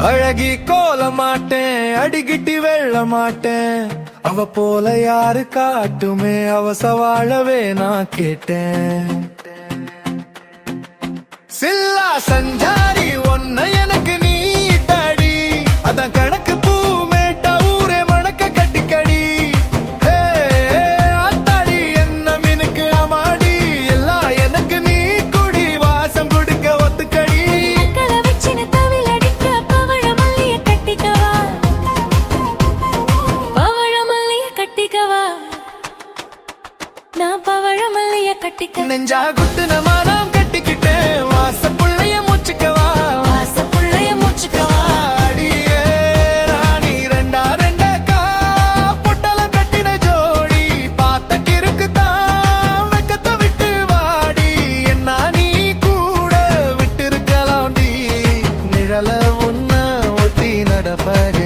அழகி கோல மாட்டேன், அடிகிட்டி வெள்ள மாட்டேன், அவ போல யாரு காட்டுமே, அவ சவாழவே நான் கேட்டேன். சில்லா சஞ்சாரி ஒன்ன எனக்கு நீ தடி, அதான் கணக்கு பூ மேட்டா ஊரே மணக்க கட்டிக்கடி. அத்தாடி என்ன மினுக்கு அமாடி, எல்லாம் எனக்கு நீ குடி, வாசம் குடுக்க ஒத்துக்கடி. நான் பவழமல்லிய கட்டிக்க நெஞ்சா குத்துன மானம் கட்டிக்கிட்டேன், வாசப்புள்ளைய மூச்சுக்கவா, வாசப்புள்ளைய மூச்சுக்கவா. அடியே ராணி ரெண்டா ரெண்டக்கா, பொட்டல கட்டின ஜோடி, பார்த்த கிறுக்குத்தான் வெக்கத்தை விட்டு வாடி. என்ன நீ கூட விட்டு இருக்கலாம்டி, நிழல உன்ன ஒத்தி நடப்படி.